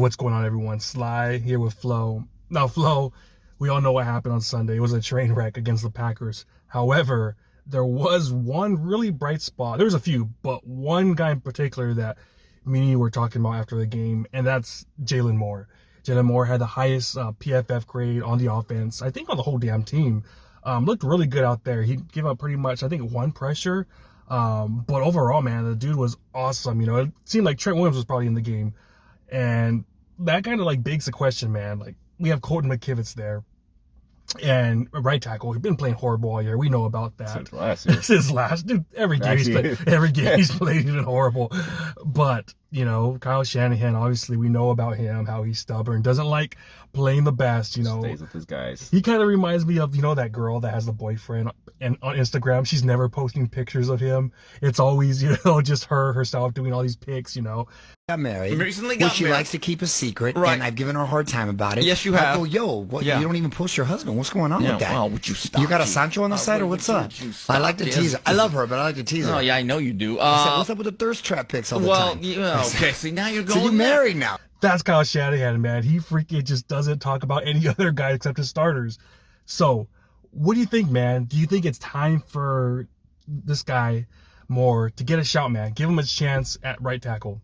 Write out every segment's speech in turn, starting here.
what's going on, everyone? Sly here with Flo. Now, Flo, we all know what happened on Sunday. It was a train wreck against the Packers. However, there was one really bright spot. There was a few, but one guy in particular that me and you were talking about after the game, and that's Jaylen Moore. Jaylen Moore had the highest PFF grade on the offense, I think on the whole damn team. Looked really good out there. He gave up pretty much, I think, one pressure. But overall, man, the dude was awesome. You know, it seemed like Trent Williams was probably in the game. And that kind of like begs the question, man. Like, we have Colton McKivitz there. And right tackle, he's been playing horrible all year. We know about that. Since last year. Since last, dude. Every game he's played, he's been horrible. But you know, Kyle Shanahan, obviously, we know about him, how he's stubborn, doesn't like playing the best. You know, stays with his guys. He kind of reminds me of, you know, that girl that has the boyfriend and on Instagram. She's never posting pictures of him. It's always, you know, just herself doing all these pics. You know. Got married, recently got which she married. likes to keep a secret, Right. and I've given her a hard time about it. Yes, you I have. go, yo, what? Yeah. You don't even post your husband. What's going on Yeah, with that? well, would you stop? You got a You- Sancho on the side, or what's up? would you I like to stop? tease her. Yes. I love her, but I like to tease her. Oh, yeah, I know you do. I said, what's up with the thirst trap pics all the well, time? yeah, okay, see, now you're going So you there. married now? That's Kyle Shanahan, man. He freaking just doesn't talk about any other guy except his starters. So, what do you think, man? Do you think it's time for this guy Moore to get a shot, man? Give him a chance at right tackle.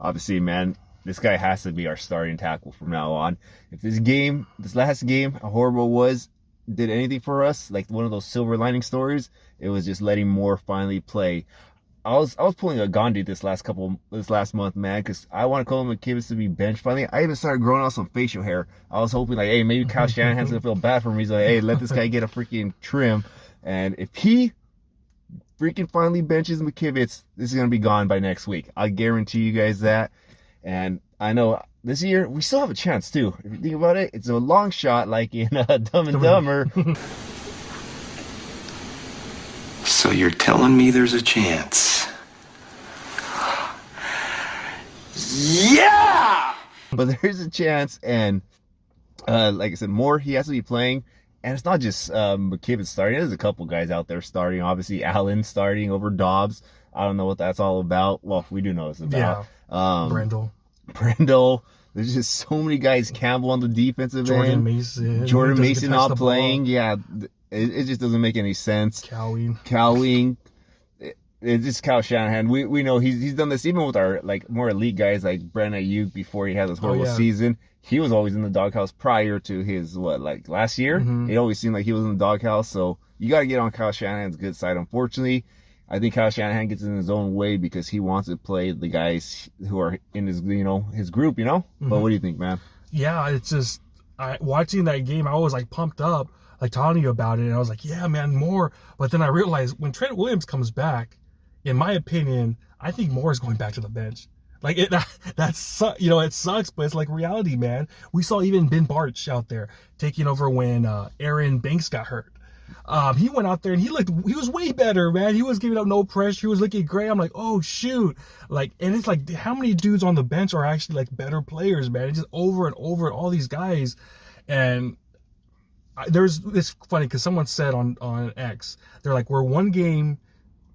Obviously, man, this guy has to be our starting tackle from now on. If this last game, how horrible it was, did anything for us, like one of those silver lining stories, it was just letting Moore finally play. I was pulling a Gandhi this last month, man, because I want Colton McKivitz to be benched finally. I even started growing out some facial hair. I was hoping, like, hey, maybe Kyle Shanahan's gonna feel bad for me. He's like, hey, let this guy get a freaking trim. And if he freaking finally benches McKivitz, this is gonna be gone by next week. I guarantee you guys that. And I know this year we still have a chance too. If you think about it, it's a long shot, like in Dumb and Dumber. So you're telling me there's a chance? Yeah! But there's a chance, and like I said, Moore, he has to be playing. And it's not just McKivitz starting. There's a couple guys out there starting. Obviously, Allen starting over Dobbs. I don't know what that's all about. Well, we do know what it's about. Yeah. Brendel. There's just so many guys. Campbell on the defensive Jordan end. Mason. Jordan Doesn't Mason touch not the playing. ball. Yeah, it just doesn't make any sense. Cowing. It's just Kyle Shanahan. We know he's done this even with our like more elite guys like Brandon Ayuk before he had this horrible season. He was always in the doghouse prior to his last year. It always seemed like he was in the doghouse. So you got to get on Kyle Shanahan's good side. Unfortunately, I think Kyle Shanahan gets in his own way because he wants to play the guys who are in his his group. But what do you think, man? Yeah, it's just watching that game, I was like pumped up, like talking to you about it, and I was like, yeah, man, Moore. But then I realized when Trent Williams comes back, in my opinion, I think Moore is going back to the bench. Like it sucks, but it's like reality, man. We saw even Ben Barch out there taking over when Aaron Banks got hurt. He went out there and he was way better, man. He was giving up no pressure. He was looking great. I'm like, oh shoot. Like, and it's like, how many dudes on the bench are actually like better players, man? It's just over and over all these guys. And it's funny because someone said on X, they're like, we're one game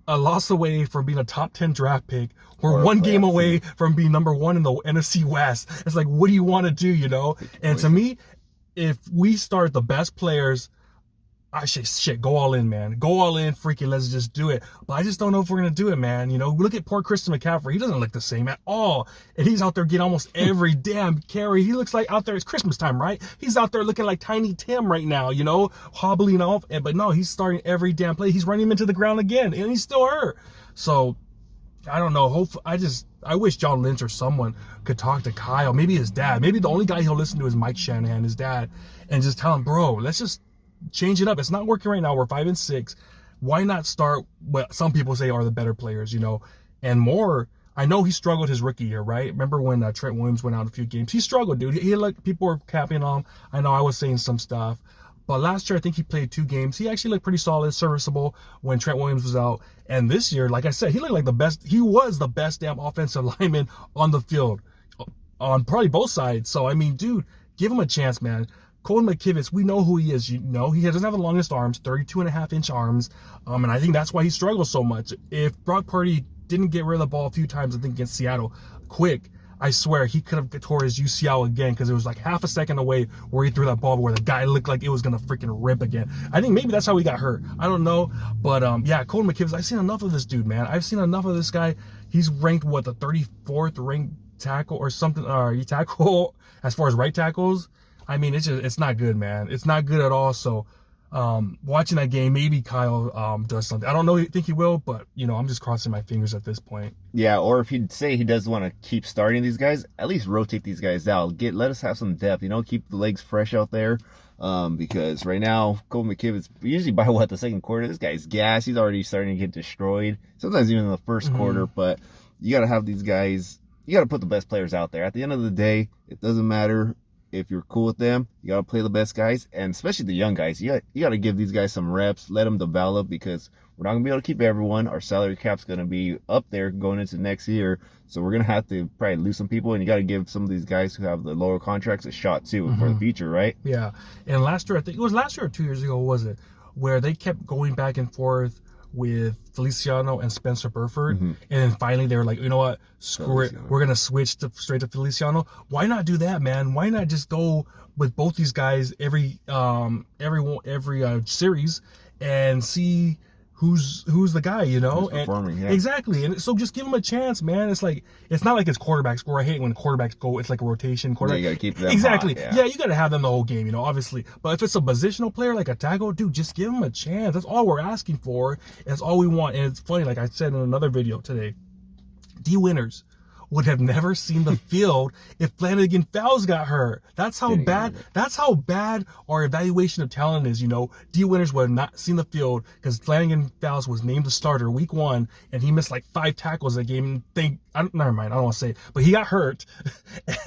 a loss away from being a top 10 draft pick. We're one game away from being number one in the NFC West. It's like, what do you want to do, And to me, if we start the best players, I say, go all in, man. Go all in, freaking let's just do it. But I just don't know if we're going to do it, man. Look at poor Christian McCaffrey. He doesn't look the same at all. And he's out there getting almost every damn carry. He looks like out there, it's Christmas time, right? He's out there looking like Tiny Tim right now, hobbling off. But no, he's starting every damn play. He's running him into the ground again, and he's still hurt. So, I don't know. I wish John Lynch or someone could talk to Kyle. Maybe his dad. Maybe the only guy he'll listen to is Mike Shanahan, his dad, and just tell him, bro, let's just change it up. It's not working right now. We're 5-6. Why not start what some people say are the better players, And Moore, I know he struggled his rookie year, right? Remember when Trent Williams went out a few games? He struggled, dude. People were capping on him. I know I was saying some stuff. But last year, I think he played 2 games. He actually looked pretty solid, serviceable when Trent Williams was out. And this year, like I said, he looked like the best. He was the best damn offensive lineman on the field on probably both sides. So, I mean, dude, give him a chance, man. Colton McKivitz, we know who he is. He doesn't have the longest arms, 32.5-inch arms. And I think that's why he struggles so much. If Brock Purdy didn't get rid of the ball a few times, I think against Seattle, quick, I swear he could have tore his UCL again because it was like half a second away where he threw that ball where the guy looked like it was gonna freaking rip again. I think maybe that's how he got hurt. I don't know, but yeah, Colton McKivitz. I've seen enough of this dude, man. I've seen enough of this guy. He's ranked what, the 34th ranked tackle or something, he tackle as far as right tackles. I mean, it's not good, man. It's not good at all. So watching that game, maybe Kyle does something. I don't know, think he will, but I'm just crossing my fingers at this point. Yeah, or if he'd say he does want to keep starting these guys, at least rotate these guys out. Let us have some depth, keep the legs fresh out there. Because right now, Colton McKivitz, usually by the second quarter, this guy's gas. He's already starting to get destroyed. Sometimes even in the first quarter, but you got to have these guys, you got to put the best players out there. At the end of the day, it doesn't matter if you're cool with them. You got to play the best guys, and especially the young guys. You got to give these guys some reps, let them develop, because we're not going to be able to keep everyone. Our salary cap's going to be up there going into next year, so we're going to have to probably lose some people, and you got to give some of these guys who have the lower contracts a shot too for the future, right? Yeah, and last year, I think it was last year or 2 years ago, was it, where they kept going back and forth with Feliciano and Spencer Burford, and then finally they were like, you know what, screw it, we're gonna switch straight to Feliciano. Why not do that, man? Why not just go with both these guys every series and see who's the guy, Who's performing, yeah. Exactly. And so just give them a chance, man. It's not like it's quarterbacks score. I hate when quarterbacks go, it's like a rotation quarterback. Yeah, you gotta keep them exactly. hot, yeah, you gotta have them the whole game, obviously. But if it's a positional player like a tackle, dude, just give them a chance. That's all we're asking for. That's all we want. And it's funny, like I said in another video today, D Winners would have never seen the field if Flanagan Fowles got hurt. That's how bad our evaluation of talent is. D Winners would have not seen the field because Flanagan Fowles was named the starter week 1 and he missed like 5 tackles that game. Never mind, I don't want to say it, but he got hurt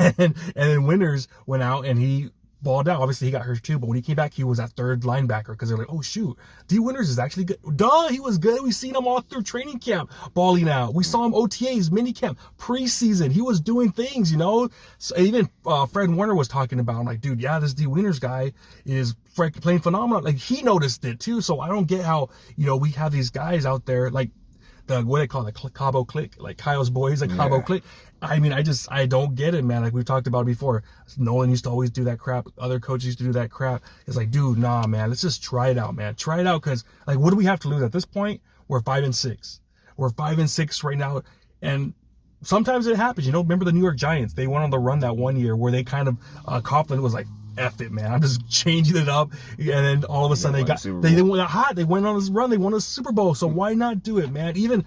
and then Winners went out and he balled out. Obviously he got hurt too, but when he came back he was at third linebacker because they're like, oh shoot, D Winners is actually good. Duh, he was good. We've seen him all through training camp balling out. We saw him OTAs, mini camp, preseason. He was doing things, So even Fred Warner was talking about, I'm like, dude, yeah, this D Winners guy is playing phenomenal. Like he noticed it too. So I don't get how we have these guys out there like what they call it, Cabo Click, like Kyle's boys, like Cabo Click. I mean, I don't get it, man. Like we've talked about it before. Nolan used to always do that crap. Other coaches used to do that crap. It's like, dude, nah, man. Let's just try it out, man. Try it out, because like, what do we have to lose at this point? We're 5-6. We're 5-6 right now, and sometimes it happens. Remember the New York Giants? They went on the run that one year where they kind of Coughlin was like, F it, man. I'm just changing it up. And then all of a sudden they went hot. They went on this run. They won a Super Bowl. So why not do it, man? Even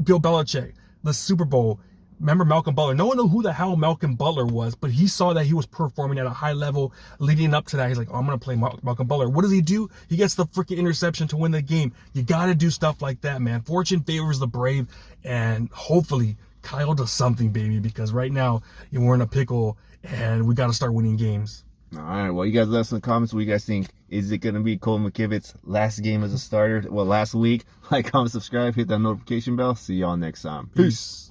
Bill Belichick, the Super Bowl. Remember Malcolm Butler? No one knew who the hell Malcolm Butler was, but he saw that he was performing at a high level leading up to that. He's like, oh, I'm going to play Malcolm Butler. What does he do? He gets the freaking interception to win the game. You got to do stuff like that, man. Fortune favors the brave, and hopefully Kyle does something, baby, because right now we're in a pickle and we got to start winning games. All right, well, you guys let us in the comments what you guys think. Is it going to be Colton McKivitz's last game as a starter? Well, last week. Like, comment, subscribe, hit that notification bell. See y'all next time. Peace.